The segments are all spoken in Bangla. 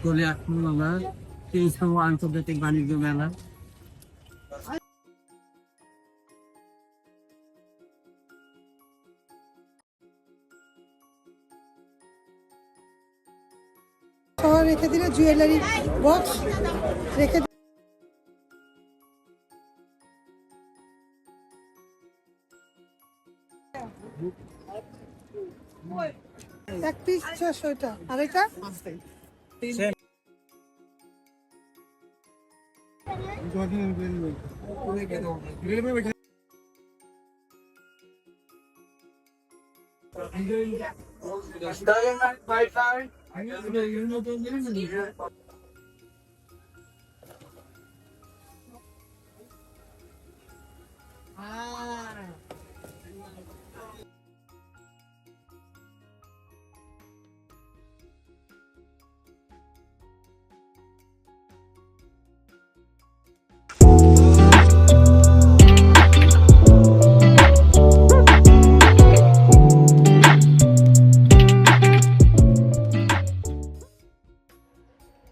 চলে আসলাম আমরা 23তম আন্তর্জাতিক বাণিজ্য মেলা। রেখে দিলে জুয়েলারি বক্স রেখে এক পিস 600 টা আর এটা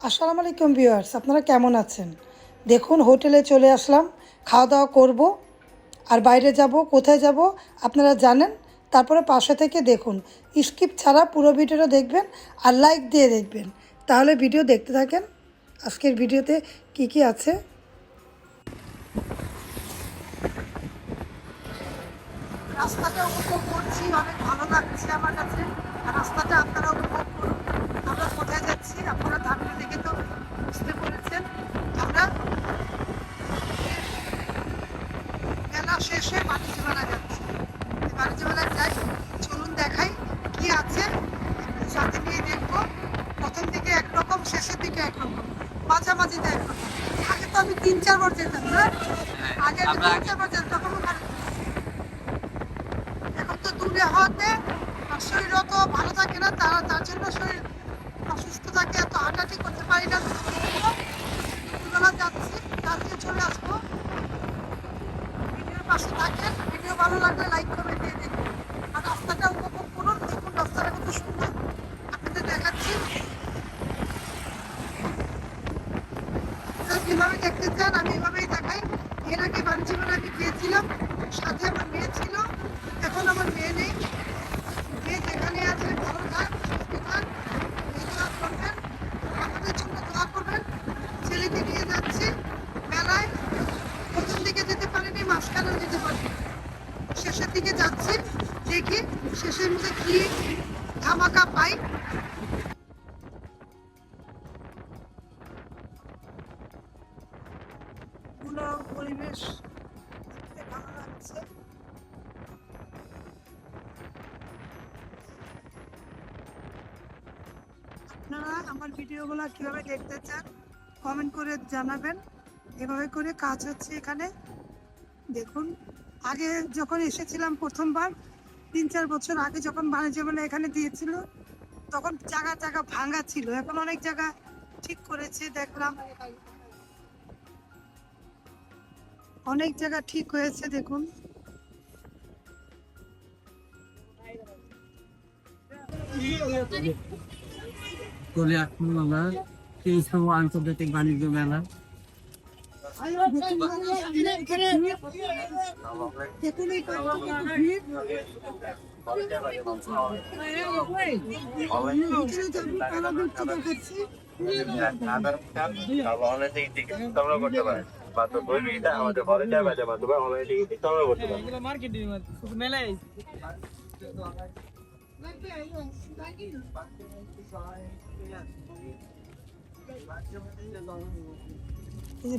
আসসালামু আলাইকুম ভিউয়ার্স, আপনারা কেমন আছেন? দেখুন হোটেলে চলে আসলাম, খাওয়া দাওয়া করব আর বাইরে যাব। কোথায় যাব আপনারা জানেন, তারপরে পাশে থেকে দেখুন, স্কিপ ছাড়া পুরো ভিডিওটা দেখবেন আর লাইক দিয়ে দেখবেন, তাহলে ভিডিও দেখতে থাকেন। আজকের ভিডিওতে কি কি আছে রাস্তাটা উপভোগ করছি, অনেক ভালো লাগছে আমার কাছে। রাস্তাটা আপনারা উপভোগ করুন। আমরা কোথায় যাচ্ছি আপনারা ধারণা দেখে তো বুঝতে পেরেছেন। আমরা মেলা শেষে বাণিজ্য মেলা যাচ্ছি। বাণিজ্য মেলায় যাই, চলুন দেখাই কি আছে, সাথে নিয়ে দেখবো। প্রথম দিকে একরকম, শেষের দিকে একরকম, মাঝামাঝিতে একরকম। আগে তো আমি 3-4 বার যেতাম না, আগে আমি 3-4 বার যেতাম। এখন তো দূরে হওয়াতে শরীরও তো ভালো থাকে না, তার জন্য শরীর অসুস্থ থাকে, এত হাঁটাহাঁটি করতে পারি না। দুপুরবেলা যাচ্ছি, রাত্রে চলে আসবো। ভিডিওর পাশে থাকেন, ভিডিও ভালো লাগলে লাইক করে দিয়ে দেখুন আর রাস্তাটা উপভোগ করুন। দেখুন রাস্তাটা কত সুন্দর, আপনাদের দেখাচ্ছি। যেভাবে দেখতে চান আমি এভাবেই দেখাই। এর আগে বাণিজ্য মেলা আমি গিয়েছিলাম, সাথে আমার মেয়ে ছিল। এখন আমার মেয়ে নেই। যে যেখানে আছে ভালো থাক, সুস্থ থাক, দোয়া করবেন, আমাদের জন্য দোয়া করবেন। ছেলেকে নিয়ে যাচ্ছি মেলায়। প্রথম দিকে যেতে পারিনি, মাঝখানেও যেতে পারিনি, শেষের দিকে যাচ্ছি। দেখি শেষের মধ্যে কি ধামাকা পাই। পরিবেশ ভালো লাগছে। আপনারা আমার ভিডিওগুলো কিভাবে দেখতে চান কমেন্ট করে জানাবেন। এভাবে করে কাজ হচ্ছে এখানে। দেখুন, আগে যখন এসেছিলাম প্রথমবার 3-4 বছর আগে, যখন বাণিজ্য মেলা এখানে দিয়েছিল, তখন জায়গা জায়গা ভাঙা ছিল। এখন অনেক জায়গা ঠিক করেছে দেখলাম, অনেক জায়গা ঠিক হয়েছে। দেখুন চলে আসলাম আমরা 23তম আন্তর্জাতিক বাণিজ্য মেলা।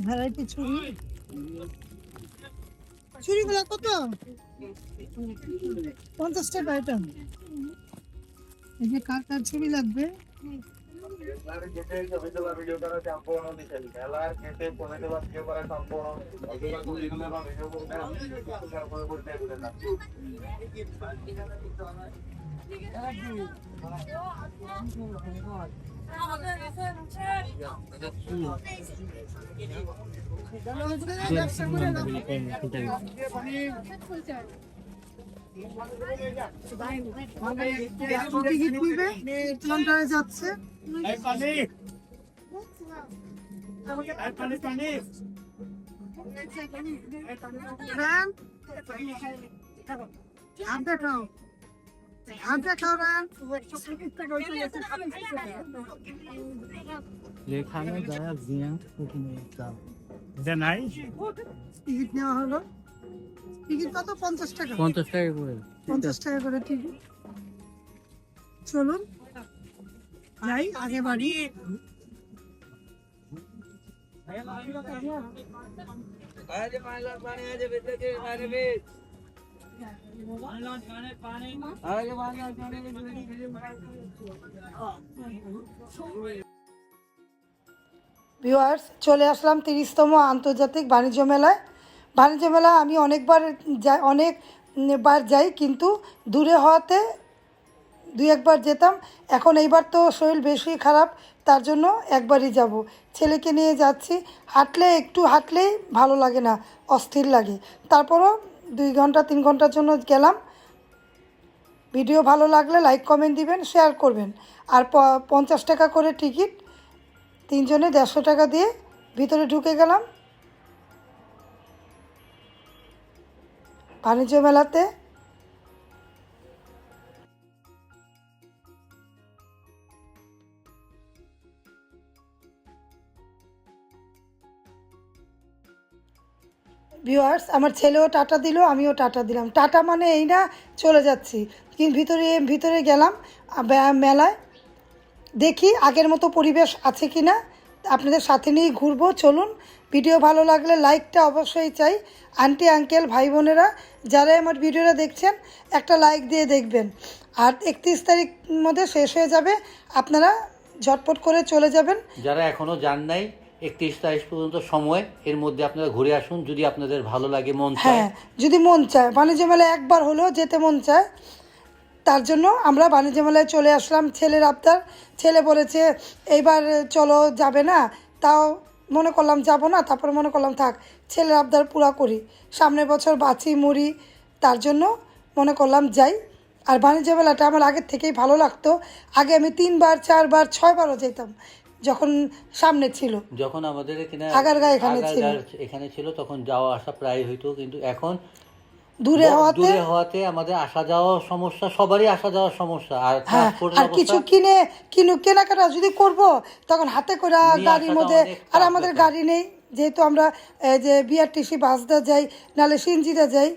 ভ্যারাইটি ছুরি, ছুরিগুলো কত? 50 টাকা আইটেম। এই যে কার কার ছুরি লাগবে যাচ্ছে। রান হাত দেখাও, হাত দেখাও রান। এখানে যারা জিয়ান এটা নাই টিকিট নেওয়া হলো। টিকিট কত? 50 টাকা। 50 টাকা করে 50 টাকা করে টিকিট। চলুন যাই আগে বাড়ি। ভিউয়ার্স, চলে আসলাম 30তম আন্তর্জাতিক বাণিজ্য মেলায়। বাণিজ্য মেলা আমি অনেকবার যাই, কিন্তু দূরে হওয়াতে দুই একবার যেতাম। এখন এইবার তো শরীর বেশি খারাপ, তার জন্য একবারই যাব। ছেলেকে নিয়ে যাচ্ছি। একটু হাঁটলেই ভালো লাগে না, অস্থির লাগে। তারপরও 2 ঘন্টা 3 ঘন্টার জন্য গেলাম। ভিডিও ভালো লাগলে লাইক কমেন্ট দিবেন, শেয়ার করবেন। আর 50 টাকা করে টিকিট, 3 জনে 150 টাকা দিয়ে ভিতরে ঢুকে গেলাম বাণিজ্য মেলাতে। ভিউয়ার্স, আমার ছেলেও টাটা দিল, আমিও টাটা দিলাম। টাটা মানে এই না চলে যাচ্ছি, কিন্তু ভিতরে গেলাম মেলায়। দেখি আগের মতো পরিবেশ আছে কি না, আপনাদের সাথে নিয়েই ঘুরবো। চলুন, ভিডিও ভালো লাগলে লাইকটা অবশ্যই চাই। আন্টি আঙ্কেল ভাই বোনেরা যারা আমার ভিডিওটা দেখছেন, একটা লাইক দিয়ে দেখবেন। আর 31 তারিখ মধ্যে শেষ হয়ে যাবে, আপনারা ঝটপট করে চলে যাবেন। যারা এখনো যান নাই, 31 তারিখ পর্যন্ত সময়, এর মধ্যে আপনারা ঘুরে আসুন যদি আপনাদের ভালো লাগে, মন চায়। হ্যাঁ, যদি মন চায়, বাণিজ্য মেলায় একবার হলেও যেতে মন চায়। তার জন্য আমরা বাণিজ্য মেলায় চলে আসলাম। ছেলের আবদার, ছেলে বলেছে এইবার চলো, যাবে না। তাও মনে করলাম যাব না, তারপরে মনে করলাম থাক, ছেলের আবদার পুরা করি। সামনের বছর বাঁচি মরি, তার জন্য মনে করলাম যাই। আর বাণিজ্য মেলাটা আমার আগের থেকেই ভালো লাগতো। আগে আমি 3 বার 4 বার 6 বারও যেতাম, যখন সামনে ছিল, যখন আমাদের আগারগাঁও এখানে ছিল তখন যাওয়া আসা প্রায় হইতো। কিন্তু এখন দূরে হওয়াতে আমাদের আসা যাওয়ার সমস্যা, সবারই আসা যাওয়ার সমস্যা। আর হ্যাঁ, আর কিছু কেনাকাটা যদি করব, তখন হাতে করে গাড়ির মধ্যে, আর আমাদের গাড়ি নেই, যেহেতু আমরা যে বিআরটিসি বাসটা যাই, নাহলে সিএনজিতে যাই,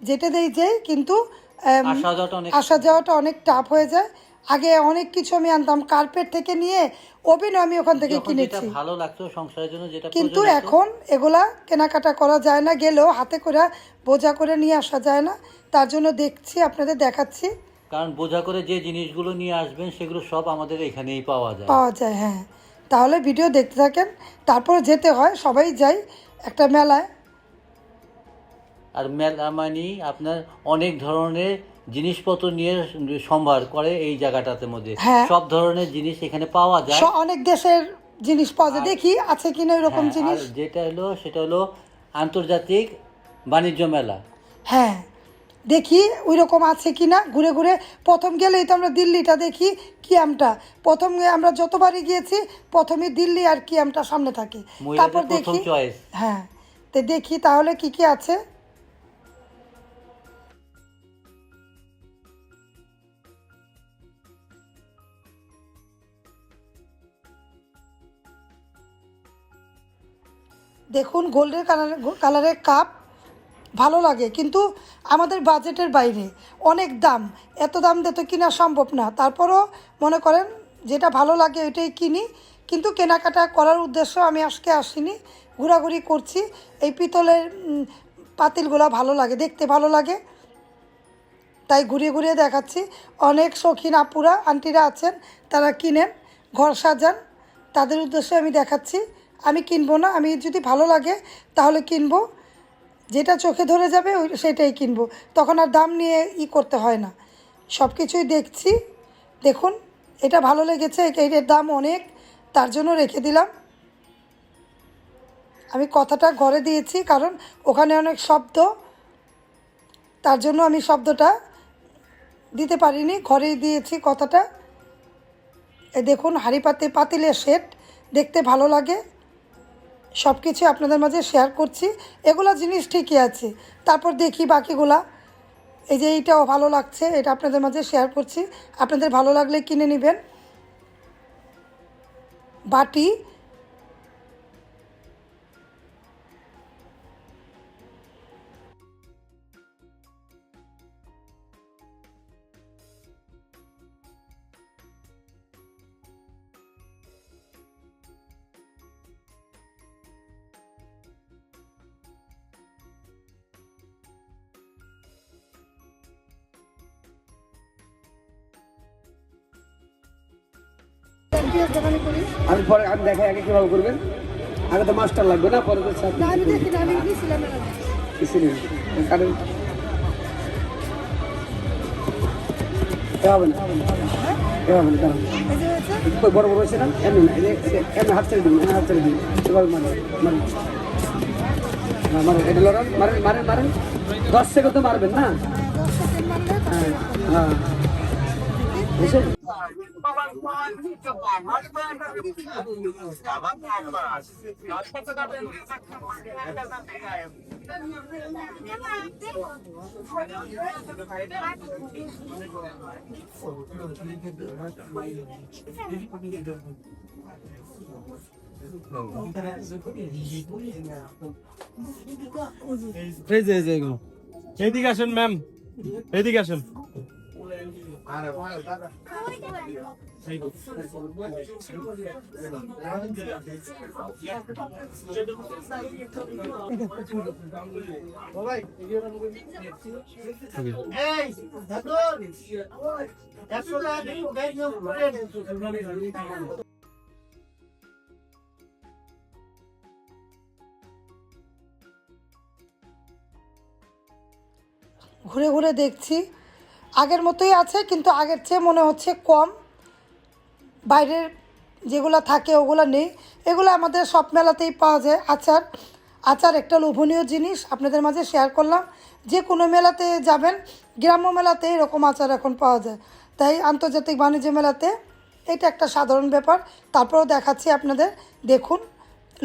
যেটাতেই যাই, কিন্তু আসা যাওয়াটা অনেক টাফ হয়ে যায়। আগে অনেক কিছু আমি আনতাম, কার্পেট থেকে নিয়ে ওভেনও আমি ওখান থেকে কিনেছি, ভালো লাগতো সংসারের জন্য, যেটা কিন্তু এখন এগুলা কেনাকাটা করা যায় না, গেলেও হাতে করে বোঝা করে নিয়ে আসা যায় না। তার জন্য দেখছি, আপনাদের দেখাচ্ছি। কারণ বোঝা করে যে জিনিসগুলো নিয়ে আসবেন সেগুলো সব আমাদের এখানেই পাওয়া যায়। হ্যাঁ, তাহলে ভিডিও দেখতে থাকেন। তারপর যেতে হয়, সবাই যাই একটা মেলায়। আর মেলা মানে আপনার অনেক ধরনের জিনিসপত্র নিয়ে সম্ভার করে এই জায়গাটাতে মধ্যে। সব ধরনের জিনিস এখানে পাওয়া যায়, অনেক দেশের জিনিস পাওয়া যায়। দেখি আছে কিনা এরকম জিনিস। সেটা হলো আন্তর্জাতিক বাণিজ্য মেলা। হ্যাঁ, দেখি ওই রকম আছে কিনা। ঘুরে ঘুরে প্রথম গেলেই তো আমরা দিল্লিটা দেখি, কিয়ামটা। আমরা যতবারই গিয়েছি, প্রথমে দিল্লি আর কিয়ামটা সামনে থাকে, তারপর দেখি। হ্যাঁ, তো দেখি তাহলে কি কি আছে। দেখুন, গোল্ডেন কালারের কাপ ভালো লাগে, কিন্তু আমাদের বাজেটের বাইরে, অনেক দাম। এত দাম দিয়ে তো কেনা সম্ভব না। তারপরও মনে করেন যেটা ভালো লাগে ওইটাই কিনি, কিন্তু কেনাকাটা করার উদ্দেশ্য আমি আজকে আসিনি, ঘোরাঘুরি করছি। এই পিতলের পাতিলগুলো ভালো লাগে, দেখতে ভালো লাগে, তাই ঘুরিয়ে ঘুরিয়ে দেখাচ্ছি। অনেক শৌখিন আপুরা আন্টিরা আছেন, তারা কিনেন, ঘর সাজান, তাদের উদ্দেশ্যে আমি দেখাচ্ছি। আমি কিনবো না, আমি যদি ভালো লাগে তাহলে কিনবো, যেটা চোখে ধরে যাবে সেটাই কিনবো, তখন আর দাম নিয়ে করতে হয় না। সব কিছুই দেখছি। দেখুন, এটা ভালো লেগেছে, এটার দাম অনেক, তার জন্য রেখে দিলাম। আমি কথাটা ঘরে দিয়েছি, কারণ ওখানে অনেক শব্দ, তার জন্য আমি শব্দটা দিতে পারিনি, ঘরেই দিয়েছি কথাটা। দেখুন, পাতিলের সেট দেখতে ভালো লাগে, সব কিছু আপনাদের মাঝে শেয়ার করছি। এগুলা জিনিস ঠিকই আছে, তারপর দেখি বাকিগুলা। এই যে এইটাও ভালো লাগছে, এটা আপনাদের মাঝে শেয়ার করছি, আপনাদের ভালো লাগলে কিনে নেবেন। বাটি, আমি পরে আমি দেখাই আগে কিভাবে করবেন। আগে তো মাস্টার লাগবে না, পরে তো আমি দেখি না, আমি দিয়েছিলাম কাটেন হবে না, হবে না, বড় বড় হয়েছে না, এমনি না, এমনি হাত ছেড়ে দিন, হাত ছেড়ে দিন, এবার মারেন মারেন মারেন, এটা লড়ান, মারেন মারেন মারেন, 10 সেকেন্ড তো মারবেন না। হ্যাঁ হ্যাঁ বুঝছেন? এইদিকে আসেন ম্যাম, এইদিকে আসেন। ঘুরে ঘুরে দেখছি, আগের মতোই আছে, কিন্তু আগের চেয়ে মনে হচ্ছে কম। বাইরের যেগুলো থাকে ওগুলো নেই, এগুলো আমাদের সব মেলাতেই পাওয়া যায়। আচার, আচার একটা লোভনীয় জিনিস, আপনাদের মাঝে শেয়ার করলাম। যে কোনো মেলাতে যাবেন, গ্রাম্য মেলাতে এরকম আচার এখন পাওয়া যায়, তাই আন্তর্জাতিক বাণিজ্য মেলাতে এটা একটা সাধারণ ব্যাপার। তারপরেও দেখাচ্ছি আপনাদের, দেখুন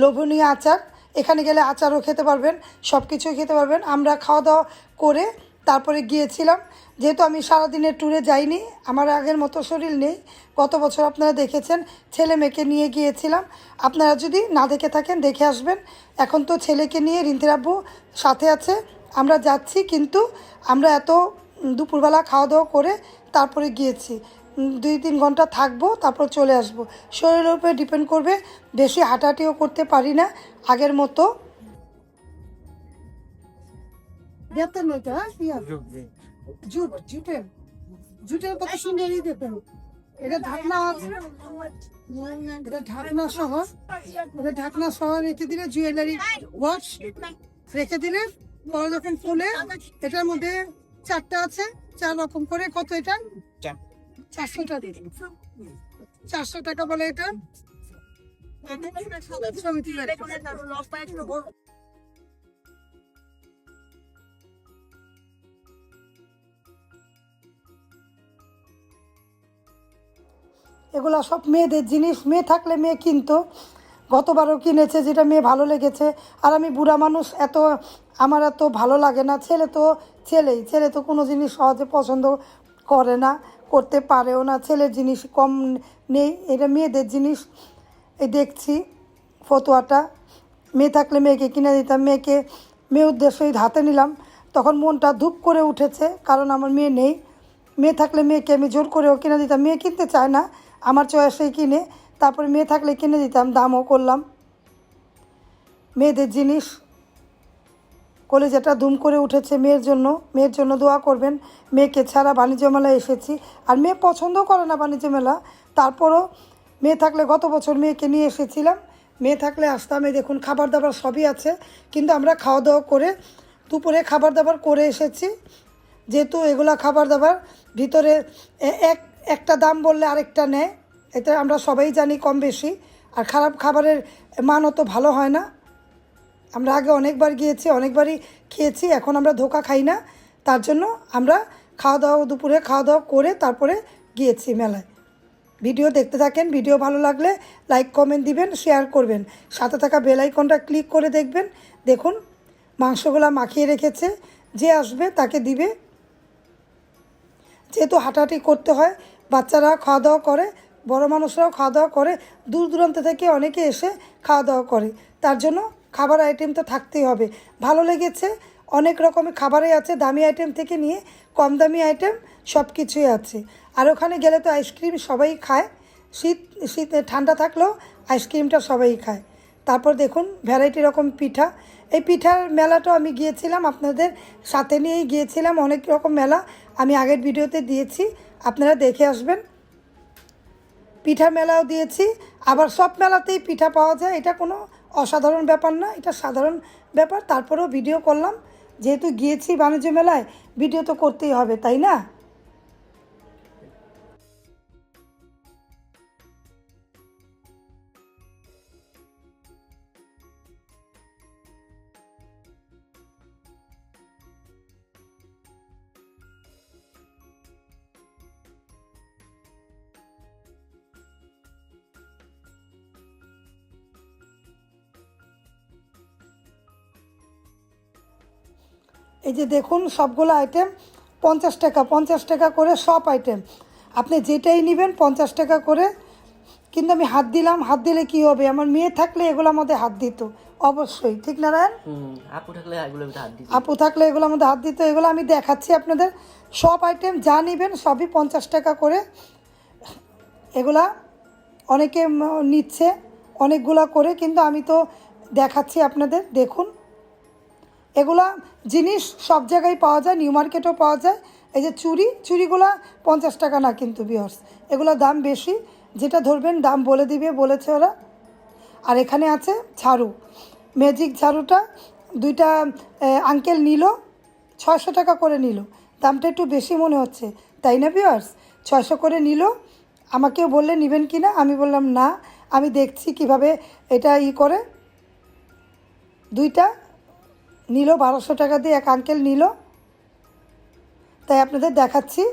লোভনীয় আচার। এখানে গেলে আচারও খেতে পারবেন, সব কিছুই খেতে পারবেন। আমরা খাওয়া দাওয়া করে তারপরে গিয়েছিলাম, যেহেতু আমি সারাদিনের ট্যুরে যাইনি, আমার আগের মতো শরীর নেই। গত বছর আপনারা দেখেছেন, ছেলে মেয়েকে নিয়ে গিয়েছিলাম। আপনারা যদি না দেখে থাকেন দেখে আসবেন। এখন তো ছেলেকে নিয়ে রিন্তির আব্বু সাথে আছে, আমরা যাচ্ছি, কিন্তু আমরা এত দুপুরবেলা খাওয়া দাওয়া করে তারপরে গিয়েছি। 2-3 ঘন্টা থাকবো, তারপর চলে আসবো। শরীরের উপরে ডিপেন্ড করবে, বেশি হাঁটাহাঁটিও করতে পারি না আগের মতো। জুটের কত সুন্দরই দেখেন, এটা ঢাকনা আছে, এটা ঢাকনা সহ, এটা ঢাকনা সহ রেখে দিলে জুয়েলারি ওয়াচ রেখে দিলে পরে যখন খুলে, এটার মধ্যে 4টা আছে, 4 রকম করে। কত এটা? 400 টাকা, 400 টাকা বলে এটা। এগুলো সব মেয়েদের জিনিস, মেয়ে থাকলে মেয়ে কিনতো, গতবারও কিনেছে, যেটা মেয়ে ভালো লেগেছে। আর আমি বুড়া মানুষ, আমার এত ভালো লাগে না। ছেলে তো কোনো জিনিস সহজে পছন্দ করে না, করতে পারেও না। ছেলের জিনিস কম নেই, এটা মেয়েদের জিনিস। এই দেখছি ফতুয়াটা, মেয়ে থাকলে মেয়েকে কিনে দিতাম, মেয়ে উদ্দেশ্যই হাতে নিলাম। তখন মনটা ধূপ করে উঠেছে, কারণ আমার মেয়ে নেই। মেয়ে থাকলে মেয়েকে আমি জোর করেও কিনে দিতাম, মেয়ে কিনতে চায় না, আমার চয়েসেই কিনে। তারপরে মেয়ে থাকলে কিনে দিতাম, দামও করলাম। মেয়েদের জিনিস, কলেজাটা ধুম করে উঠেছে মেয়ের জন্য দোয়া করবেন। মেয়েকে ছাড়া বাণিজ্য মেলায় এসেছি, আর মেয়ে পছন্দ করে না বাণিজ্য মেলা। তারপরও মেয়ে থাকলে, গত বছর মেয়েকে নিয়ে এসেছিলাম, মেয়ে থাকলে আসতাম। এই দেখুন খাবার দাবার সবই আছে, কিন্তু আমরা খাওয়া দাওয়া করে দুপুরে খাবার দাবার করে এসেছি। যেহেতু এগুলা খাবার দাবার ভিতরে একটা দাম বললে আরেকটা নেয়, এটা আমরা সবাই জানি কম বেশি। আর খারাপ খাবারের মানও তো ভালো হয় না। আমরা আগে অনেকবার গিয়েছি, অনেকবারই খেয়েছি, এখন আমরা ধোঁকা খাই না। তার জন্য আমরা দুপুরে খাওয়া দাওয়া করে তারপরে গিয়েছি মেলায়। ভিডিও দেখতে থাকেন। ভিডিও ভালো লাগলে লাইক কমেন্ট দিবেন, শেয়ার করবেন, সাথে থাকা বেল আইকনটা ক্লিক করে দেখবেন। দেখুন মাংসগুলো মাখিয়ে রেখেছে, যে আসবে তাকে দিবে। যেহেতু হাঁটাহাঁটি করতে হয়, বাচ্চারা খাওয়া দাওয়া করে, বড় মানুষরাও খাওয়া দাওয়া করে, দূর দূরান্ত থেকে অনেকে এসে খাওয়া দাওয়া করে, তার জন্য খাবার আইটেম তো থাকতেই হবে। ভালো লেগেছে, অনেক রকমের খাবারই আছে, দামি আইটেম থেকে নিয়ে কম দামি আইটেম সব কিছুই আছে। আর ওখানে গেলে তো আইসক্রিম সবাই খায়, শীত ঠান্ডা থাকলেও আইসক্রিমটা সবাই খায়। তারপর দেখুন ভ্যারাইটি রকম পিঠা। এই পিঠার মেলাটাও আমি গিয়েছিলাম, আপনাদের সাথে নিয়েই গিয়েছিলাম। অনেক রকম মেলা আমি আগের ভিডিওতে দিয়েছি, আপনারা দেখে আসবেন। পিঠা মেলাও দিয়েছি, আবার সব মেলাতেই পিঠা পাওয়া যায়, এটা কোনো অসাধারণ ব্যাপার না, এটা সাধারণ ব্যাপার। তারপরেও ভিডিও করলাম, যেহেতু গিয়েছি বাণিজ্য মেলায়, ভিডিও তো করতেই হবে, তাই না? এই যে দেখুন সবগুলো আইটেম 50 টাকা, 50 টাকা করে সব আইটেম। আপনি যেটাই নেবেন 50 টাকা করে। কিন্তু আমি হাত দিলাম, হাত দিলে কি হবে? আমার মেয়ে থাকলে এগুলো আমাদের হাত দিত অবশ্যই, ঠিক না রায়ন? আপু থাকলে এগুলো হাত দিত, আপু থাকলে এগুলো আমাদের হাত দিত। এগুলো আমি দেখাচ্ছি আপনাদের, সব আইটেম যা নেবেন সবই 50 টাকা করে। এগুলা অনেকে নিচ্ছে অনেকগুলা করে, কিন্তু আমি তো দেখাচ্ছি আপনাদের। দেখুন এগুলা জিনিস সব জায়গায় পাওয়া যায়, নিউ মার্কেটেও পাওয়া যায়। এই যে চুড়িগুলা 50 টাকা না কিন্তু ভিউয়ার্স, এগুলো দাম বেশি, যেটা ধরবেন দাম বলে দিবে, বলেছে ওরা। আর এখানে আছে ঝাড়ু, ম্যাজিক ঝাড়ুটা দুইটা আঙ্কেল নিল, 600 টাকা করে নিল। দামটা একটু বেশি মনে হচ্ছে, তাই না ভিউয়ার্স? 600 করে নিল। আমাকেও বললে নেবেন কি না, আমি বললাম না, আমি দেখছি কিভাবে এটা করে। দুইটা নিল 1200 টাকা দিয়ে, এক আঙ্কেল নিল, তাই আপনাদের দেখাচ্ছি।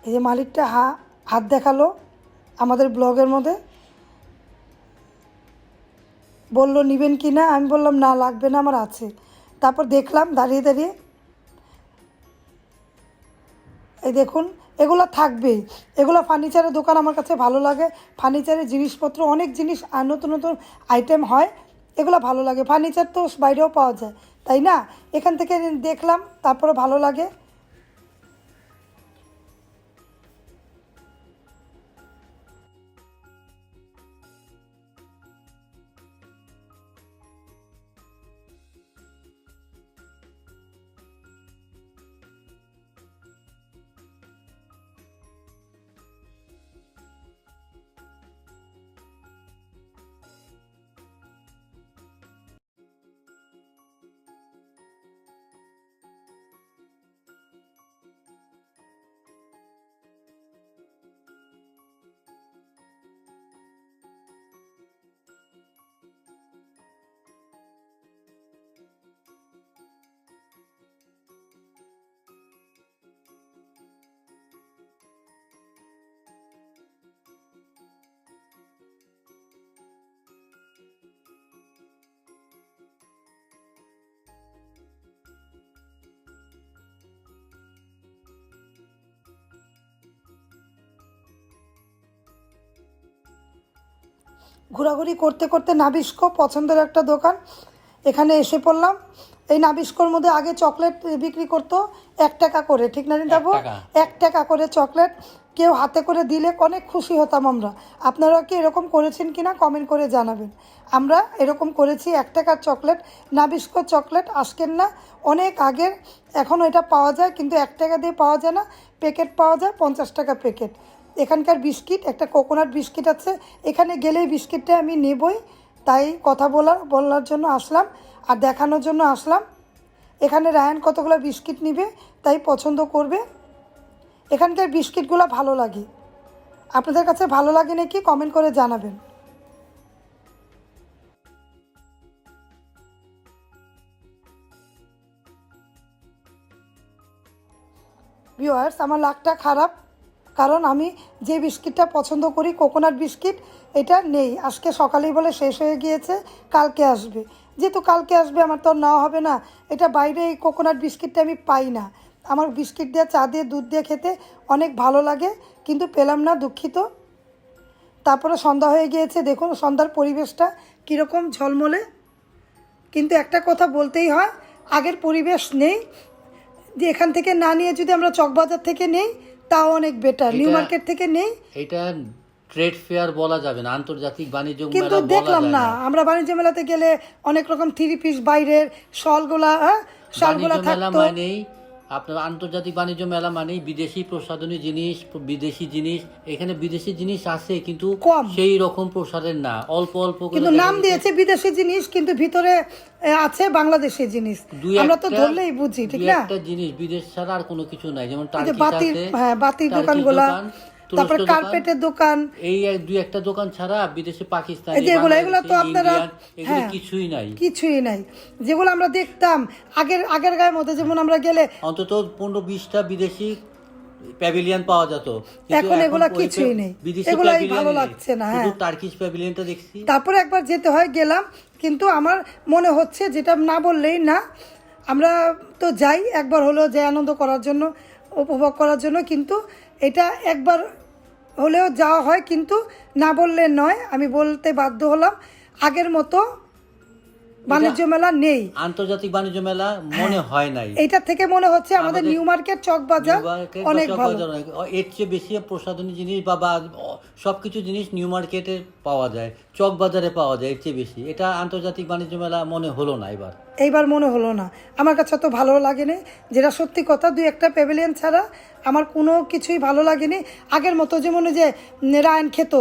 এই যে মালিকটা হাত দেখালো আমাদের ব্লগের মধ্যে, বলল নেবেন কি না, আমি বললাম না লাগবে না, আমার আছে। তারপর দেখলাম দাঁড়িয়ে দাঁড়িয়ে, এই দেখুন এগুলো থাকবেই। এগুলো ফার্নিচারের দোকান আমার কাছে ভালো লাগে, ফার্নিচারের জিনিসপত্র অনেক জিনিস আর নতুন নতুন আইটেম হয়, এগুলো ভালো লাগে। ফার্নিচার তো বাইরেও পাওয়া যায়, তাই না? এখান থেকে দেখলাম, তারপরে ভালো লাগে। ঘোরাঘুরি করতে করতে নাবিস্কো পছন্দের একটা দোকান, এখানে এসে পড়লাম। এই নাবিস্কোর মধ্যে আগে চকলেট বিক্রি করতো 1 টাকা করে, ঠিক না নিতাবো? 1 টাকা করে চকলেট কেউ হাতে করে দিলে অনেক খুশি হতাম আমরা। আপনারা কি এরকম করেছেন কিনা কমেন্ট করে জানাবেন। আমরা এরকম করেছি, 1 টাকার চকলেট, নাবিস্কো চকলেট আজকের না, অনেক আগের। এখনও এটা পাওয়া যায়, কিন্তু 1 টাকা দিয়ে পাওয়া যায় না, প্যাকেট পাওয়া যায় 50 টাকা প্যাকেট। এখানকার বিস্কিট, একটা কোকোনাট বিস্কিট আছে, এখানে গেলেই বিস্কিটটা আমি নেবই, তাই কথা বলার জন্য আসলাম আর দেখানোর জন্য আসলাম। এখানে রায়ান কতগুলো বিস্কিট নিবে, তাই পছন্দ করবে। এখানকার বিস্কিটগুলো ভালো লাগে, আপনাদের কাছে ভালো লাগে নাকি কমেন্ট করে জানাবেন। ভিউয়ার্স, আমার লাকটা খারাপ, কারণ আমি যে বিস্কিটটা পছন্দ করি কোকোনাট বিস্কিট, এটা নেই। আজকে সকালেই বলে শেষ হয়ে গিয়েছে, কালকে আসবে। যেহেতু কালকে আসবে আমার তো নেওয়া হবে না। এটা বাইরে এই কোকোনাট বিস্কিটটা আমি পাই না। আমার বিস্কিট দিয়ে চা দিয়ে দুধ দিয়ে খেতে অনেক ভালো লাগে, কিন্তু পেলাম না, দুঃখিত। তারপরে সন্ধ্যা হয়ে গিয়েছে, দেখুন সন্ধ্যার পরিবেশটা কীরকম ঝলমলে। কিন্তু একটা কথা বলতেই হয়, আগের পরিবেশ নেই। যে এখান থেকে না নিয়ে যদি আমরা চকবাজার থেকে নেই তাও অনেক বেটার, নিউ মার্কেট থেকে নেই। এটা ট্রেড ফেয়ার বলা যাবে না, আন্তর্জাতিক বাণিজ্য মেলা কিন্তু বলা দেখলাম যায় না, আমরা বাণিজ্য মেলাতে গেলে অনেক রকম 3 পিস বাইরের শলগুলা শালগুলা বাণিজ্য মেলা থাকতো। মানেই আপনার আন্তর্জাতিক বাণিজ্য মেলা মানেই বিদেশি প্রসাধনী জিনিস, বিদেশি জিনিস। এখানে বিদেশি জিনিস আছে কিন্তু কম। সেই রকম প্রসারের না, অল্প অল্প করে কিন্তু দেখা নাম যাচ্ছে। দিয়েছে বিদেশি জিনিস, কিন্তু ভিতরে আছে বাংলাদেশি জিনিস। আমরা তো ধরলেই বুঝি, ঠিক না? একটা জিনিস বিদেশ ছাড়া আর কোনো কিছু নাই, যেমন এই যে টার্কিশ বাতির, আছে, হ্যাঁ বাতির টার্কিশ দোকানগুলা, দোকান, তুরস্ক তারপর দোকান, কার্পেটের দোকান, এই দুই একটা দোকান ছাড়া বিদেশে পাকিস্তানি, এই যে এগুলা তো বাংলাদেশি, আপনারা, ইন্ডিয়ান, এগুলো হ্যাঁ কিছুই নাই। কিছুই নাই। যেগুলো আমরা দেখতাম আগের গায়ের মধ্যে, যেমন আমরা গেলে অন্তত 15-20টা বিদেশি প্যাভিলিয়ন পাওয়া যেত, এখন এগুলা ওই কিছুই নেই। বিদেশি এগুলাই প্যাভিলিয়ন ভালো নেই, লাগছে না। শুধু হ্যাঁ, টার্কিশ প্যাভিলিয়নটা দেখছি। তারপরে একবার যেতে হয়, গেলাম, কিন্তু আমার মনে হচ্ছে, যেটা না বললেই না, আমরা তো যাই একবার হলেও, যাই আনন্দ করার জন্য, উপভোগ করার জন্য, কিন্তু এটা একবার হলেও যাওয়া হয়, কিন্তু না বললে নয়। আমি বলতে বাধ্য হলাম, আগের মতো বাণিজ্য মেলা নেই, আন্তর্জাতিক বাণিজ্য মেলা মনে হয় নাই। এইটা থেকে মনে হচ্ছে আমাদের নিউ মার্কেট চকবাজার অনেক ভালো। এর চেয়ে বেশি প্রসাধনী জিনিস বা সবকিছু জিনিস নিউ মার্কেটে পাওয়া যায়, চক বাজারে পাওয়া যায়, এর চেয়ে বেশি। এটা আন্তর্জাতিক বাণিজ্য মেলা মনে হলো না এইবার মনে হলো না। আমার কাছে তো ভালো লাগেনি, যেটা সত্যি কথা। 2-1টা প্যাভিলিয়ন ছাড়া আমার কোনো কিছুই ভালো লাগেনি আগের মতো। যেমন ওই যে রায়ন খেত,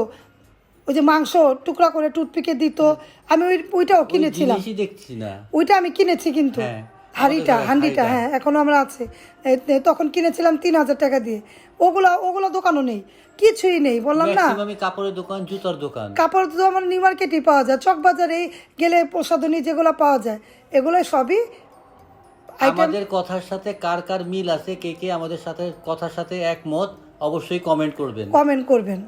ওই যে মাংস টুকরা করে টুথপিকে দিত, আমি ওইটাও কিনেছিলাম, দেখছি না, ওইটা আমি কিনেছি, কিন্তু হ্যাঁ, হান্ডিটা হ্যাঁ এখনো আমরা আছে। তখন কিনেছিলাম 3000 টাকা দিয়ে। ওগুলা দোকানও নেই, কিছুই নেই, বললাম না। কাপড়ের দোকান, জুতার দোকান, কাপড় তো আমার নিউ মার্কেটেই পাওয়া যায়, চকবাজারে গেলে প্রসাধনী যেগুলো পাওয়া যায়, এগুলো সবই আইটেম। আমাদের কথার সাথে কার কার মিল আছে, কে কে আমাদের সাথে কথার সাথে একমত, অবশ্যই কমেন্ট করবেন।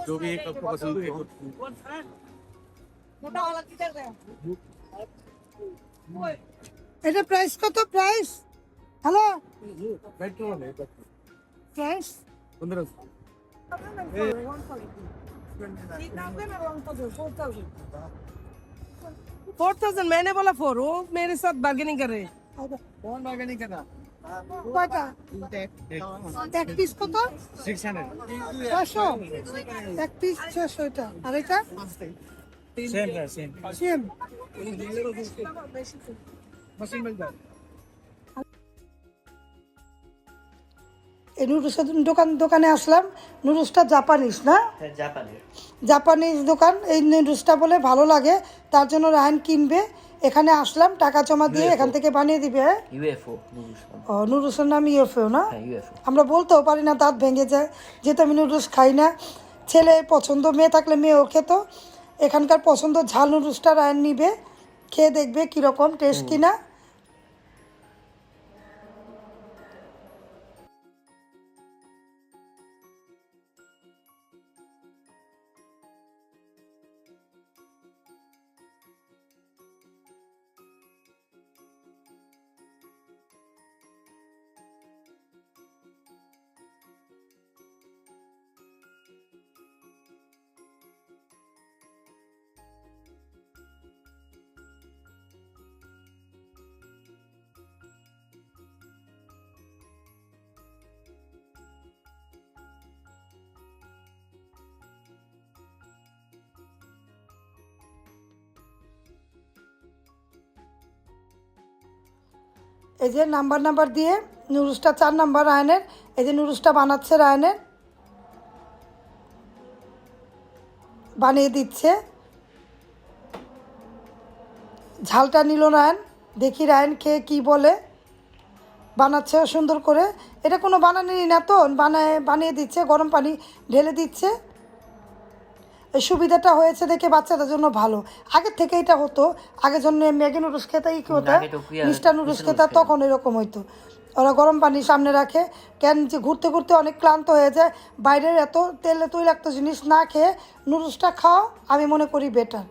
जो भी एक आपको पसंद हो। এটা প্রাইস কত? প্রাইস হ্যালো, প্রাইস 4,000 मैंने बोला 4, वो मेरे साथ बार्गेनिंग कर रहे हैं। कौन बार्गेनिंग करना? কয়টা এক পিস কত? 600 600 এক পিস 600। এটা আর এটা सेम है सेम সেম। मशीन मिल जाए। এই নুডলসের দোকানে আসলাম। নুডলসটা জাপানিজ না? জাপানিজ দোকান। এই নুডলসটা বলে ভালো লাগে, তার জন্য রায়ন কিনবে। এখানে আসলাম, টাকা জমা দিয়ে এখান থেকে বানিয়ে দিবে। ও, নুডলসের নাম ইউএফও না? আমরা বলতেও পারি না, দাঁত ভেঙে যায়, যেহেতু আমি নুডলস খাই না। ছেলে পছন্দ, মেয়ে থাকলে মেয়েও খেত। এখানকার পছন্দ ঝাল নুডলসটা রায়ন নিবে, খেয়ে দেখবে কীরকম টেস্ট কিনা। এই যে নাম্বার নাম্বার দিয়ে নুডলসটা 4 নাম্বার রায়নের, এই যে নুডলসটা বানাচ্ছে রায়নের, বানিয়ে দিচ্ছে। ঝালটা নিল রায়ন, দেখি রায়ন খেয়ে কী বলে। বানাচ্ছে সুন্দর করে, এটা কোনো বানানোরই না তো, বানিয়ে দিচ্ছে, গরম পানি ঢেলে দিচ্ছে। এই সুবিধাটা হয়েছে দেখে বাচ্চাদের জন্য ভালো। আগের থেকে এটা হতো, আগের জন্য ম্যাগি নুডলস খেতে কি হতো, মিষ্টার নুডলস খেতে, তখন এরকম হইতো। ওরা গরম পানি সামনে রাখে, কেন যে ঘুরতে ঘুরতে অনেক ক্লান্ত হয়ে যায়, বাইরের এত তেলে তৈলাক্ত জিনিস না খেয়ে নুডলসটা খাওয়া আমি মনে করি বেটার।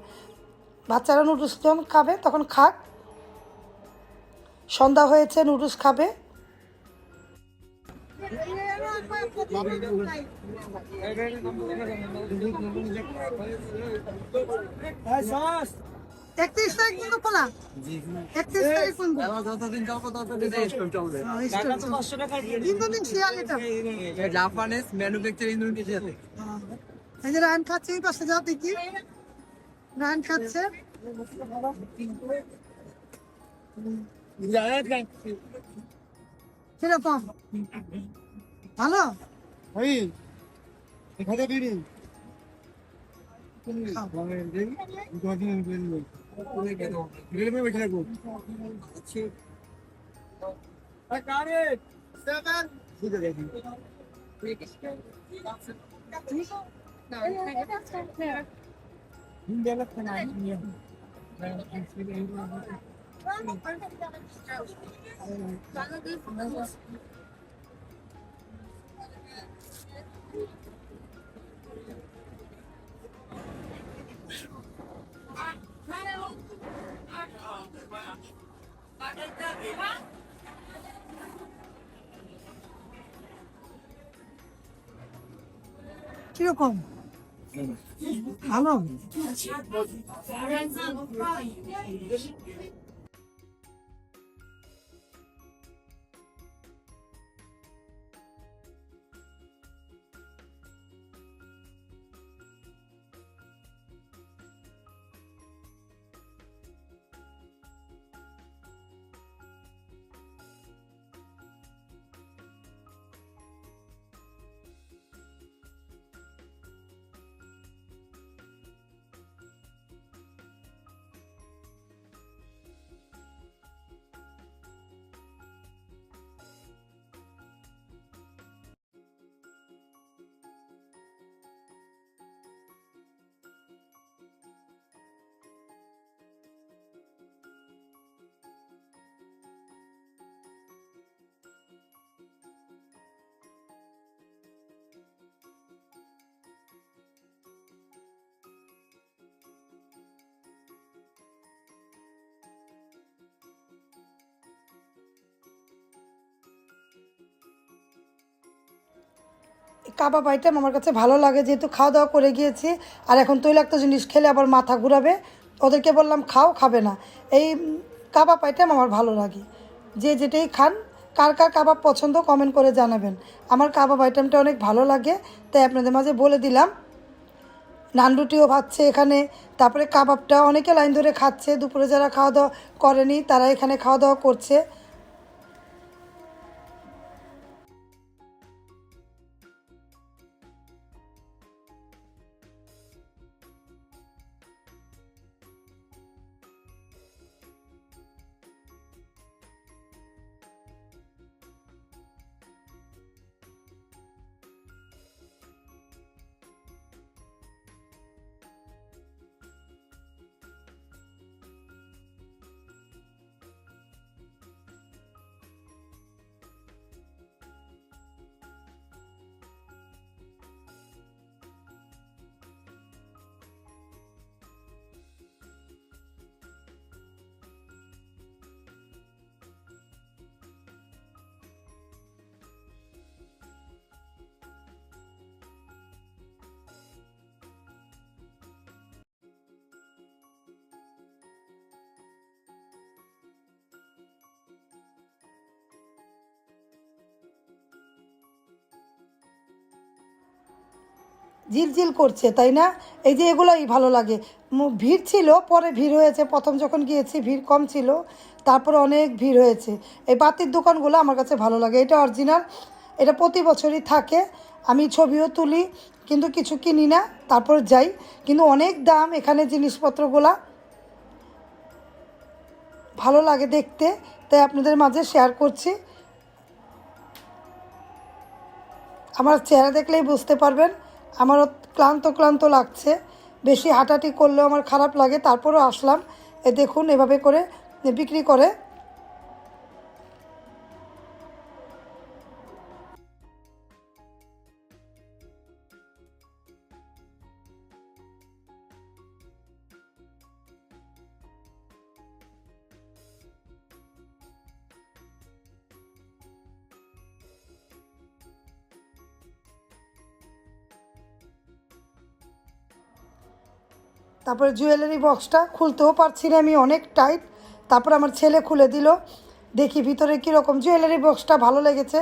বাচ্চারা নুডলস যখন খাবে তখন খাক, সন্ধ্যা হয়েছে, নুডলস খাবে। একত্রিশ তারিখ কিন্তু খোলা, 31 তারিখ পর্যন্ত। ইন্দোনেশিয়া শিয়াল এটা। Japanese manufacture Indonesia. এই যে রায়ন খাচ্ছে, এই পাশে যাও দেখি, রায়ন খাচ্ছে। কিরকম ভালো? কিরকম ভালো? কাবাব আইটেম আমার কাছে ভালো লাগে, যেহেতু খাওয়া দাওয়া করে গিয়েছি, আর এখন তৈলাক্ত জিনিস খেলে আবার মাথা ঘুরাবে। ওদেরকে বললাম খাও, খাবে না। এই কাবাব আইটেম আমার ভালো লাগে। যে যেটাই খান, কার কার কাবাব পছন্দ কমেন্ট করে জানাবেন। আমার কাবাব আইটেমটা অনেক ভালো লাগে, তাই আপনাদের মাঝে বলে দিলাম। নান রুটিও ভাজছে এখানে, তারপরে কাবাবটা অনেকে লাইন ধরে খাচ্ছে। দুপুরে যারা খাওয়া দাওয়া করেনি তারা এখানে খাওয়া দাওয়া করছে। ঝিলঝিল করছে, তাই না? এই যে এগুলোই ভালো লাগে। ভিড় ছিল, পরে ভিড় হয়েছে, প্রথম যখন গিয়েছি ভিড় কম ছিল, তারপরে অনেক ভিড় হয়েছে। এই বাতির দোকানগুলো আমার কাছে ভালো লাগে, এটা অরিজিনাল, এটা প্রতি বছরই থাকে। আমি ছবিও তুলি, কিন্তু কিছু কিনি না, তারপর যাই। কিন্তু অনেক দাম এখানে জিনিসপত্রগুলা, ভালো লাগে দেখতে, তাই আপনাদের মাঝে শেয়ার করছি। আমার চেহারা দেখলেই বুঝতে পারবেন আমারও ক্লান্ত ক্লান্ত লাগছে, বেশি হাঁটাহাঁটি করলেও আমার খারাপ লাগে, তারপরও আসলাম। এ দেখুন এভাবে করে বিক্রি করে। তারপরে জুয়েলারি বক্সটা খুলতেও পারছি না আমি, অনেক টাইট। তারপর আমার ছেলে খুলে দিল, দেখি ভিতরে কীরকম। জুয়েলারি বক্সটা ভালো লেগেছে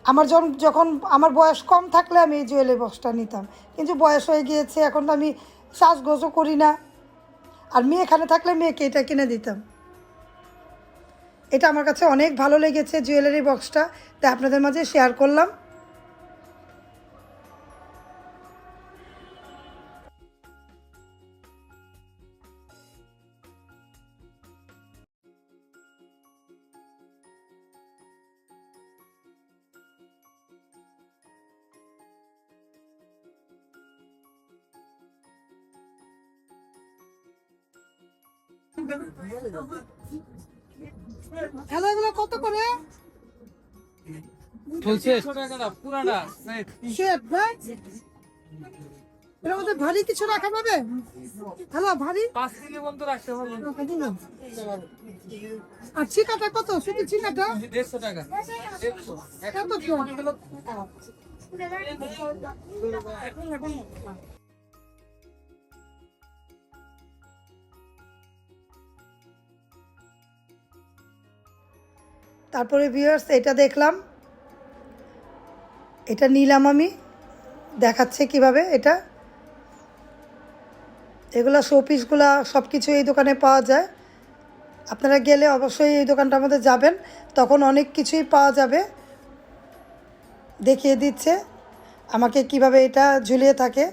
আমার। যখন আমার বয়স কম থাকলে আমি এই জুয়েলারি বক্সটা নিতাম, কিন্তু বয়স হয়ে গিয়েছে, এখন তো আমি সাজগোজও করি না। আর মেয়ে এখানে থাকলে মেয়েকে এটা কিনে দিতাম। এটা আমার কাছে অনেক ভালো লেগেছে জুয়েলারি বক্সটা, তাই আপনাদের মাঝে শেয়ার করলাম। হ্যালো, এগুলো কত করে? সেট না? এর মধ্যে ভারী কিছু রাখা যাবে? হ্যালো, ভারী 5 কেজি পর্যন্ত রাখতে পারবো। আর চিকাটা কত? শুধু চিকাটা 150 টাকা। কত কিলো? তারপরে ভিউয়ার্স এটা দেখলাম, এটা নিলাম আমি, দেখাচ্ছে কিভাবে এটা। এগুলো শোপিসগুলা সব কিছু এই দোকানে পাওয়া যায়। আপনারা গেলে অবশ্যই এই দোকানটার মধ্যে যাবেন, তখন অনেক কিছুই পাওয়া যাবে। দেখিয়ে দিচ্ছে আমাকে কিভাবে এটা ঝুলিয়ে থাকে।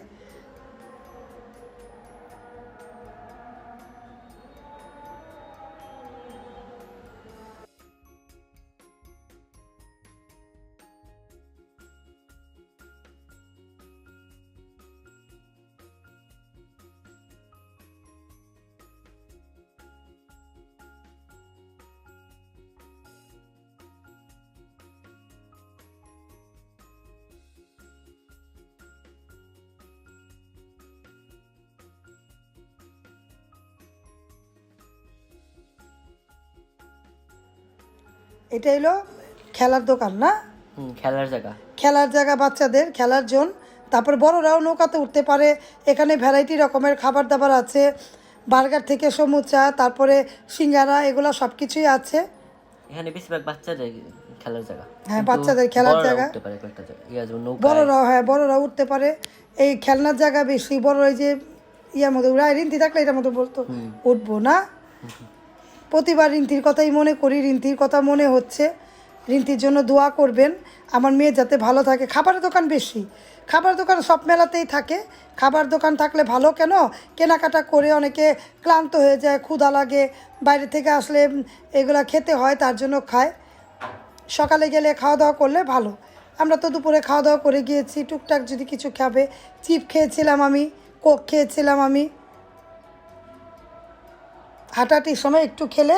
এটা হলো খেলার দোকান না? খেলার জায়গা, খেলার জায়গা, বাচ্চাদের খেলার জোন। তারপর বড়রাও নৌকাতে উঠতে পারে। এখানে ভ্যারাইটি রকমের খাবার দাবার আছে, বার্গার থেকে সমুচা, তারপরে সিঙ্গারা, এগুলো সব কিছুই আছে। এখানে বেশিরভাগ বাচ্চাদের খেলার জায়গা। হ্যাঁ, বাচ্চাদের খেলার জায়গা। বড়রাও উঠতে পারে। এই খেলনার জায়গা বেশি। বড় এই যে ইয়ার মধ্যে রিন্তি থাকলে এটার মধ্যে বলতো উঠবো না। প্রতিবার রিন্তির কথাই মনে করি, রিন্তির কথা মনে হচ্ছে। রিন্তির জন্য দোয়া করবেন, আমার মেয়ে যাতে ভালো থাকে। খাবারের দোকান বেশি, খাবার দোকান সব মেলাতেই থাকে। খাবার দোকান থাকলে ভালো, কেন কেনাকাটা করে অনেকে ক্লান্ত হয়ে যায়, ক্ষুধা লাগে, বাইরে থেকে আসলে এগুলা খেতে হয়, তার জন্য খায়। সকালে গেলে খাওয়া দাওয়া করলে ভালো। আমরা তো দুপুরে খাওয়া দাওয়া করে গিয়েছি, টুকটাক যদি কিছু খাবে, চিপ খেয়েছিলাম আমি, কোক খেয়েছিলাম আমি। হাঁটাহাঁটির সময় একটু খেলে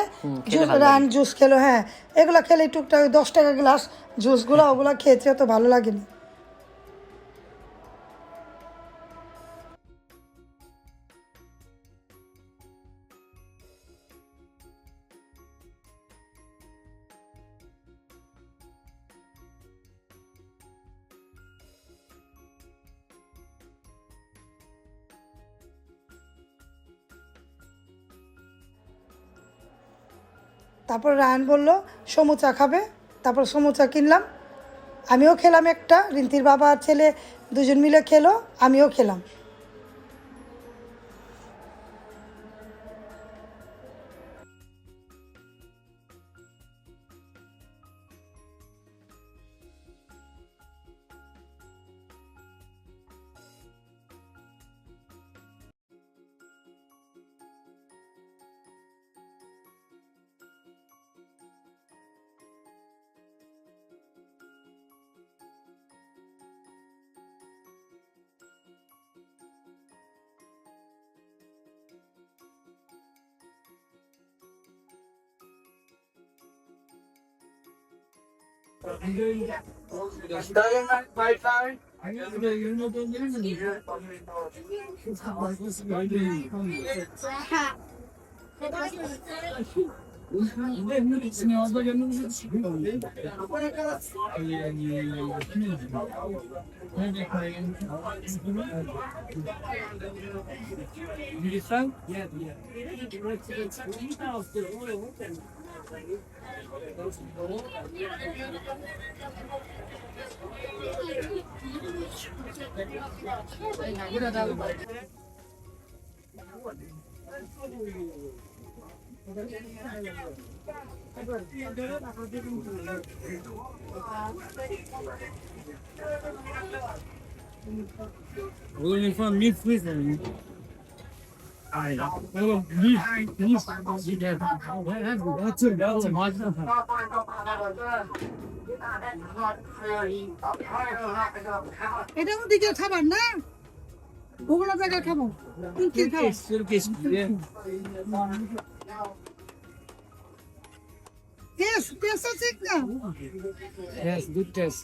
জুস খেলো, হ্যাঁ এগুলো খেলে টুকটাক 10 টাকা গ্লাস জুসগুলো, ওগুলো খেয়েছে, অত ভালো লাগেনি। তারপর রায়ন বলল সমুচা খাবে, তারপর সমুচা কিনলাম। আমিও খেলাম একটা, রিন্তির বাবা আর ছেলে দুজন মিলে খেলো, আমিও খেলাম। Going from Miss Prison. এটা ওদিকে খাবার না, ওগুলো জায়গায় খাবো। কি খাও? টেস্ট আছে না? Yes, good test.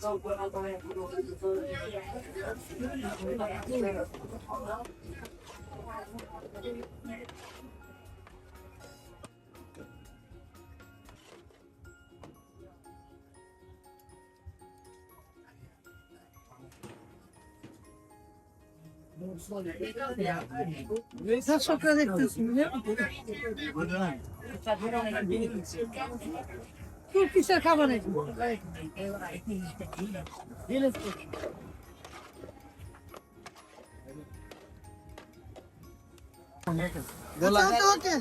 দর্শকরা দেখতেছি, খুব কিসের খাবার আছে? Okay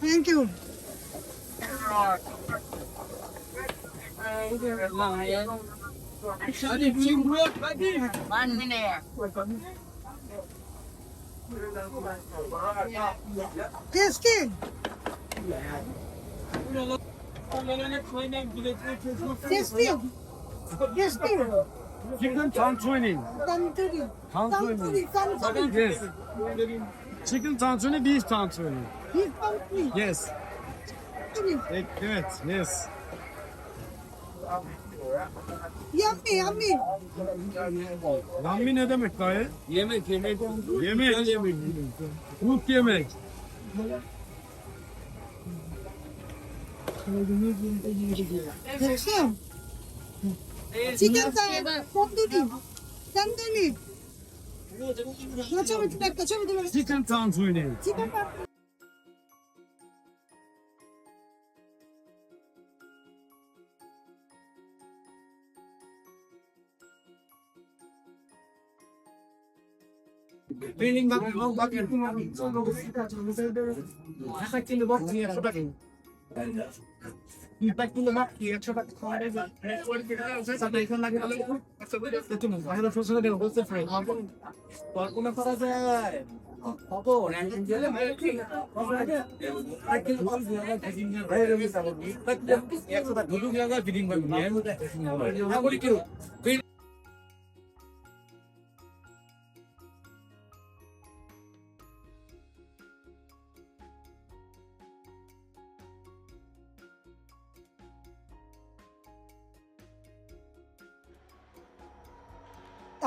thank you. Tasty. Tasty tasty. Chicken tantuni. Tandoori Tantuni. Tandoori Yes. Chicken tantuni, beef tantuni. Yes. Evet, yes. Yummy, yummy. Rammi ne demek dayı? Yemek. Yemek. Kurt yemek. দেখছো? চিকেন তন্দুরি তন্দুরি। ছবি একটা ছবি দেবে। Chicken tantuni. Chicken Benim bak Effektivt bak diye sådär. Effektivt bak diye sådär. Så det kan lägga det till mig. Jag hade försökt det och så för. Var kommer för att Papa, ranking gele mai ki. Akil all jaga feeding hai. Bhai ravi sabab. Tak 100 dhudu jaga feeding bhai. मैं बोली क्यों?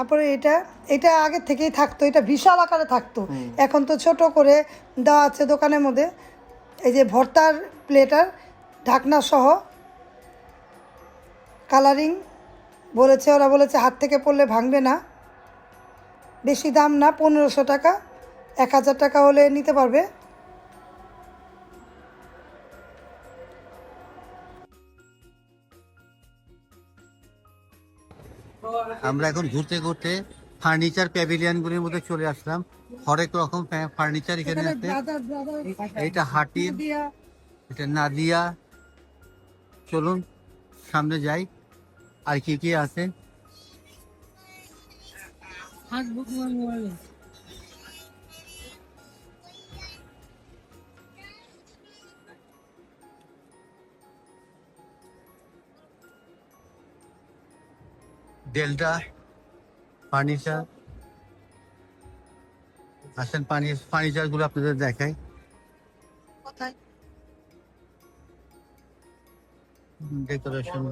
তারপরে এটা এটা আগে থেকেই থাকতো, এটা বিশাল আকারে থাকতো, এখন তো ছোট করে দেওয়া আছে দোকানের মধ্যে। এই যে ভর্তার প্লেটার ঢাকনা সহ কালারিং বলেছে, ওরা বলেছে হাত থেকে পড়লে ভাঙবে না, বেশি দাম না, 1500 টাকা, 1000 টাকা হলে নিতে পারবে। আমরা এখন ঘুরতে ঘুরতে ফার্নিচার প্যাভিলিয়নগুলির মধ্যে চলে আসলাম। হরেক রকম ফার্নিচার এখানে আছে। এইটা হাটির, এটা নাদিয়া। চলুন সামনে যাই, আর কি কি আছে। ডেল্টা ফার্নিচার, আসেন ফার্নিচার গুলো আপনাদের দেখাই। কোথায়? ডেকোরেশন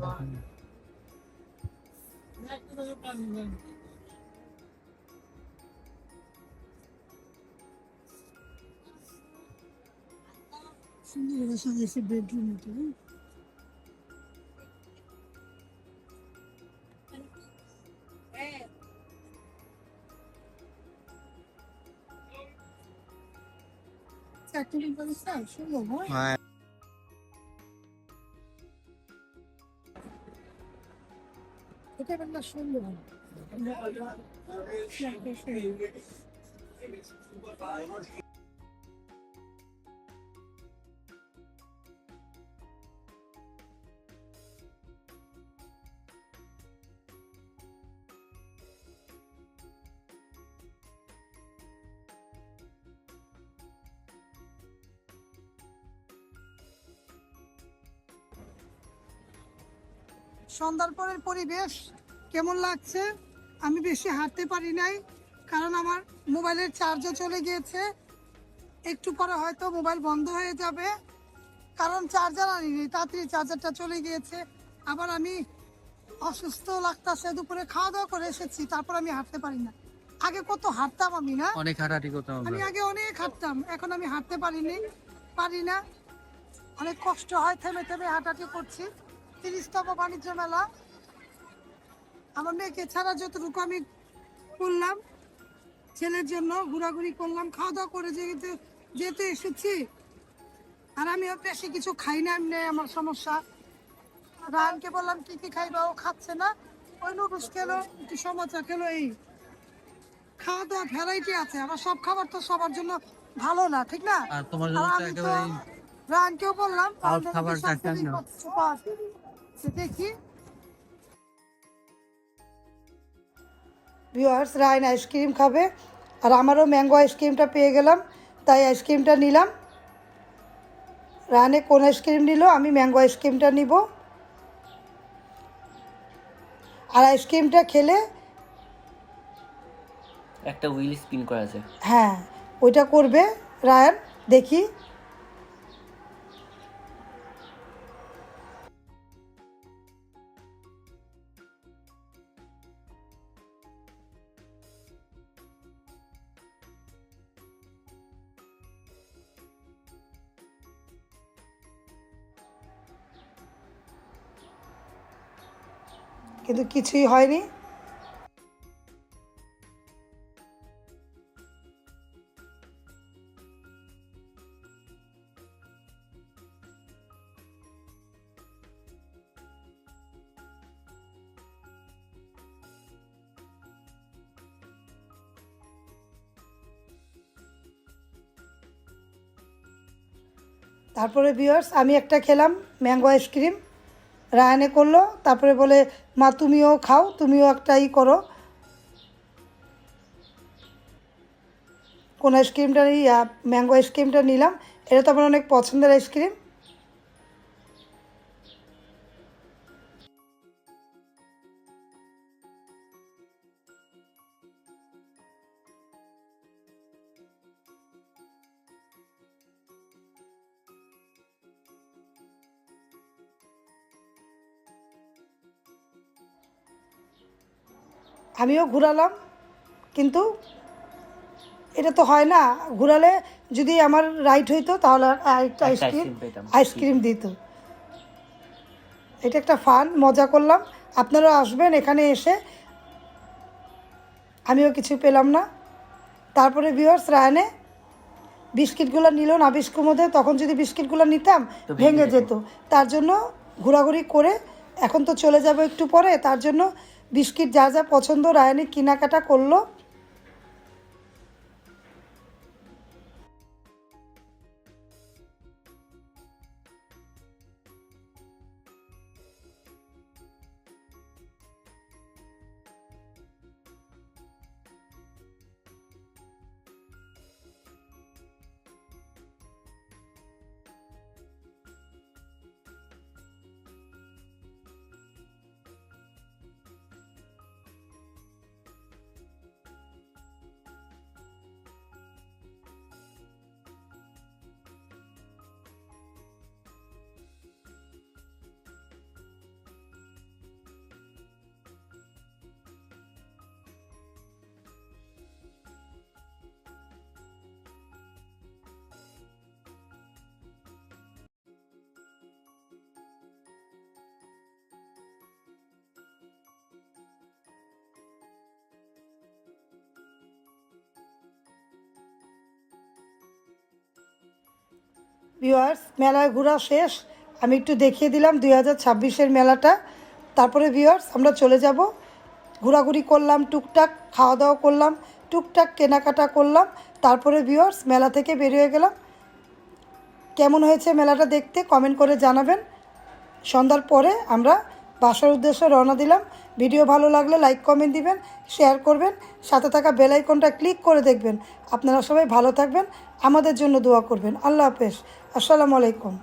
সুন্দর সাজাইছে বেডরুম। এটা একটা সুন্দর। সন্ধ্যার পরের পরিবেশ কেমন লাগছে? আমি বেশি হাঁটতে পারি নাই, কারণ আমার মোবাইলের চার্জও চলে গিয়েছে। একটু পরে হয়তো মোবাইল বন্ধ হয়ে যাবে, কারণ চার্জার আনিনি, তাড়াতাড়ি চার্জারটা চলে গিয়েছে। আবার আমি অসুস্থ লাগতেছে, দুপুরে খাওয়া দাওয়া করে এসেছি, তারপর আমি হাঁটতে পারি না। আগে কত হাঁটতাম আমি, না অনেক হাঁটাহাঁটি করতাম আমি আমরা। আগে অনেক হাঁটতাম, এখন আমি হাঁটতে পারি না। অনেক কষ্ট হয়, থেমে থেমে হাঁটাহাঁটি করছি। 30তম বাণিজ্য মেলা, আমার মেয়েকে ছাড়া যতটুকু আমি করলাম, ছেলের জন্য ঘোরাঘুরি করলাম, খাওয়া দাওয়া করে যেহেতু এসেছি। আর আমি বেশি কিছু খাই না, এমনি আমার সমস্যা। রানকে বললাম কি কি খাইবা, ও খাচ্ছে না। ওই নুডলস খেলো, একটু সমোসা খেলো। এই খাওয়া দাওয়া ভ্যারাইটি আছে, আবার সব খাবার তো সবার জন্য ভালো না, ঠিক না? আর তোমার জন্য তো আমি তো একেবারে রানকেও বললাম আউট খাবার চাচ্ছেন না। দেখি। ভিউয়ার্স, রায়ন আইসক্রিম খাবে, আর আমারও ম্যাঙ্গো আইসক্রিমটা পেয়ে গেলাম, তাই আইসক্রিমটা নিলাম। রায়নে কোন আইসক্রিম নিল, আমি ম্যাঙ্গো আইসক্রিমটা নিব। আর আইসক্রিমটা খেলে একটা হুইল স্পিন করা আছে। হ্যাঁ, ওইটা করবে রায়ান, দেখি। কিন্তু কিছুই হয়নি। তারপরে ভিউয়ার্স, আমি একটা খেলাম ম্যাঙ্গো আইসক্রিম, রায়ানে করলো, তারপরে বলে মা তুমিও খাও, তুমিও একটা করো। কোন আইসক্রিমটা ম্যাঙ্গো আইসক্রিমটা নিলাম, এটা তো আমার অনেক পছন্দের আইসক্রিম। আমিও ঘুরালাম, কিন্তু এটা তো হয় না, ঘুরালে যদি আমার রাইট হইতো তাহলে আরেকটা আইসক্রিম দিত। এটা একটা ফান, মজা করলাম। আপনারাও আসবেন এখানে এসে। আমিও কিছু পেলাম না। তারপরে ভিউয়ার্স রায়ানে বিস্কিটগুলো নিল না বিস্কুর মধ্যে, তখন যদি বিস্কিটগুলো নিতাম ভেঙে যেত। তার জন্য ঘোরাঘুরি করে এখন তো চলে যাব একটু পরে, তার জন্য বিস্কিট যা যা পছন্দ রায়ানি কেনাকাটা করলো। ভিউয়ার্স মেলায় ঘোরা শেষ, আমি একটু দেখিয়ে দিলাম 2026-এর মেলাটা। তারপরে ভিউয়ার্স আমরা চলে যাব, ঘোরাঘুরি করলাম, টুকটাক খাওয়া দাওয়া করলাম, টুকটাক কেনাকাটা করলাম। তারপরে ভিউয়ার্স মেলা থেকে বেরিয়ে গেলাম। কেমন হয়েছে মেলাটা দেখতে কমেন্ট করে জানাবেন। সন্ধ্যার পরে আমরা বাসার উদ্দেশ্যে রওনা দিলাম। ভিডিও ভালো লাগলে লাইক কমেন্ট দিবেন, শেয়ার করবেন, সাথে থাকা বেল আইকনটা ক্লিক করে দেখবেন। আপনারা সবাই ভালো থাকবেন, আমাদের জন্য দোয়া করবেন। আল্লাহ হাফেজ, আসসালামু আলাইকুম।